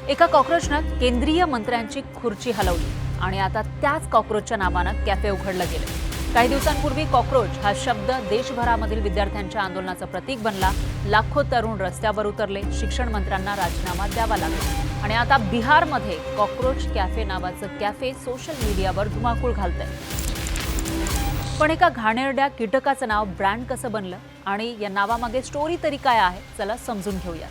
एका कॉक्रोचनं केंद्रीय मंत्र्यांची खुर्ची हलवली आणि आता त्याच कॉक्रोचच्या नावानं कॅफे उघडलं गेलं। काही दिवसांपूर्वी कॉक्रोच हा शब्द देशभरामधील विद्यार्थ्यांच्या आंदोलनाचं प्रतीक बनला। लाखो तरुण रस्त्यावर उतरले, शिक्षण मंत्र्यांना राजीनामा द्यावा लागला आणि आता बिहारमध्ये कॉक्रोच कॅफे नावाचं कॅफे सोशल मीडियावर धुमाकूळ घालतंय। पण एका घाणेरड्या कीटकाचं नाव ब्रँड कसं बनलं आणि या नावामागे स्टोरी तरी काय आहे, चला समजून घेऊया।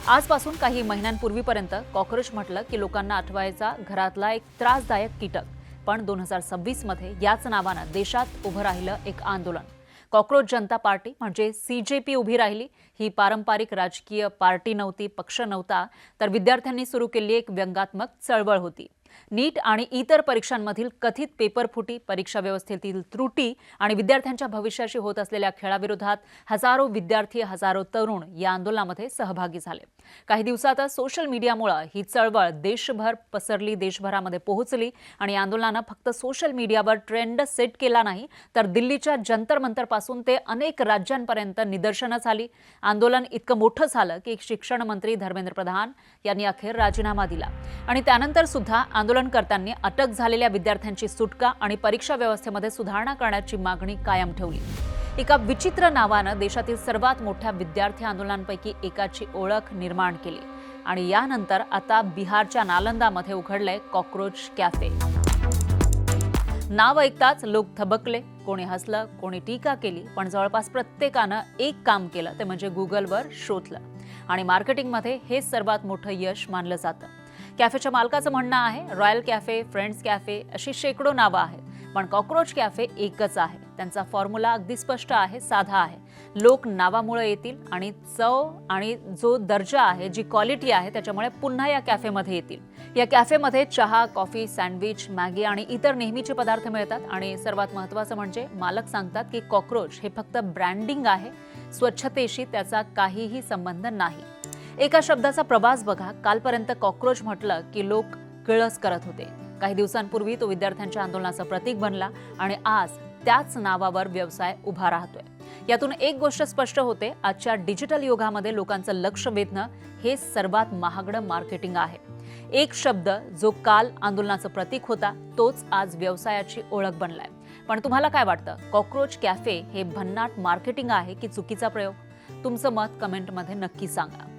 आजपासून काही महिन्यांपूर्वीपर्यंत कॉक्रोच म्हटलं की लोकांना आठवायचा घरातला एक त्रासदायक कीटक। पण 2026 मध्ये याच नावानं देशात उभं राहिलं एक आंदोलन। कॉक्रोच जनता पार्टी म्हणजे CJP उभी राहिली। ही पारंपरिक राजकीय पार्टी नव्हती, पक्ष नव्हता, तर विद्यार्थ्यांनी सुरू केलेली एक व्यंगात्मक चळवळ होती। नीट आणि इतर परीक्षांमधील कथित पेपरफुटी, परीक्षा व्यवस्थेतील त्रुटी आणि विद्यार्थ्यांच्या भविष्याशी होत असलेल्या खेळाविरोधात हजारो विद्यार्थी, हजारो तरुण या आंदोलनामध्ये सहभागी झाले। काही दिवसातच सोशल मीडियामुळे ही चळवळ देशभर पसरली, देशभरामध्ये पोहोचली आणि आंदोलनानं फक्त सोशल मीडियावर ट्रेंड सेट केला नाही, तर दिल्लीच्या जंतर मंतरपासून ते अनेक राज्यांपर्यंत निदर्शनं झाली। आंदोलन इतकं मोठं झालं की शिक्षण मंत्री धर्मेंद्र प्रधान यांनी अखेर राजीनामा दिला आणि त्यानंतर सुद्धा आंदोलनकर्त्यांनी अटक झालेल्या विद्यार्थ्यांची सुटका आणि परीक्षा व्यवस्थेमध्ये सुधारणा करण्याची मागणी कायम ठेवली। एका विचित्र नावानं देशातील सर्वात मोठ्या विद्यार्थी आंदोलनांपैकी एकाची ओळख निर्माण केली आणि यानंतर आता बिहारच्या नालंदामध्ये उघडलंय कॉक्रोच कॅफे। नाव ऐकताच लोक थबकले, कोणी हसलं, कोणी टीका केली, पण जवळपास प्रत्येकानं एक काम केलं, ते म्हणजे गुगलवर शोधलं आणि मार्केटिंगमध्ये हे सर्वात मोठं यश मानलं जातं। कॅफेच्या मालकाचं म्हणणं आहे रॉयल कॅफे, फ्रेंड्स कॅफे अशी शेकडो नावं आहेत, पण कॉक्रोच कॅफे एकच आहे। त्यांचा फॉर्म्युला अगदी स्पष्ट आहे, साधा आहे। लोक नावामुळे येतील आणि चव आणि जो दर्जा आहे, जी क्वालिटी आहे, त्याच्यामुळे पुन्हा या कॅफेमध्ये येतील। या कॅफेमध्ये चहा, कॉफी, सँडविच, मॅगी आणि इतर नेहमीचे पदार्थ मिळतात आणि सर्वात महत्त्वाचं म्हणजे मालक सांगतात की कॉक्रोच हे फक्त ब्रँडिंग आहे, स्वच्छतेशी त्याचा काहीही संबंध नाही। एका शब्दाचा प्रवास बघा, कालपर्यंत कॉक्रोच म्हटलं की लोक किळस करत होते। काही दिवसांपूर्वी तो विद्यार्थ्यांच्या आंदोलनाचं प्रतीक बनला आणि आज त्याच नावावर व्यवसाय उभा राहतोय। यातून एक गोष्ट स्पष्ट होते, आजच्या डिजिटल युगामध्ये लोकांचं लक्ष वेधणं हे सर्वात महागडं मार्केटिंग आहे। एक शब्द जो काल आंदोलनाचं प्रतीक होता, तोच आज व्यवसायाची ओळख बनलाय। पण तुम्हाला काय वाटतं, कॉक्रोच कॅफे हे भन्नाट मार्केटिंग आहे की चुकीचा प्रयोग? तुमचं मत कमेंटमध्ये नक्की सांगा।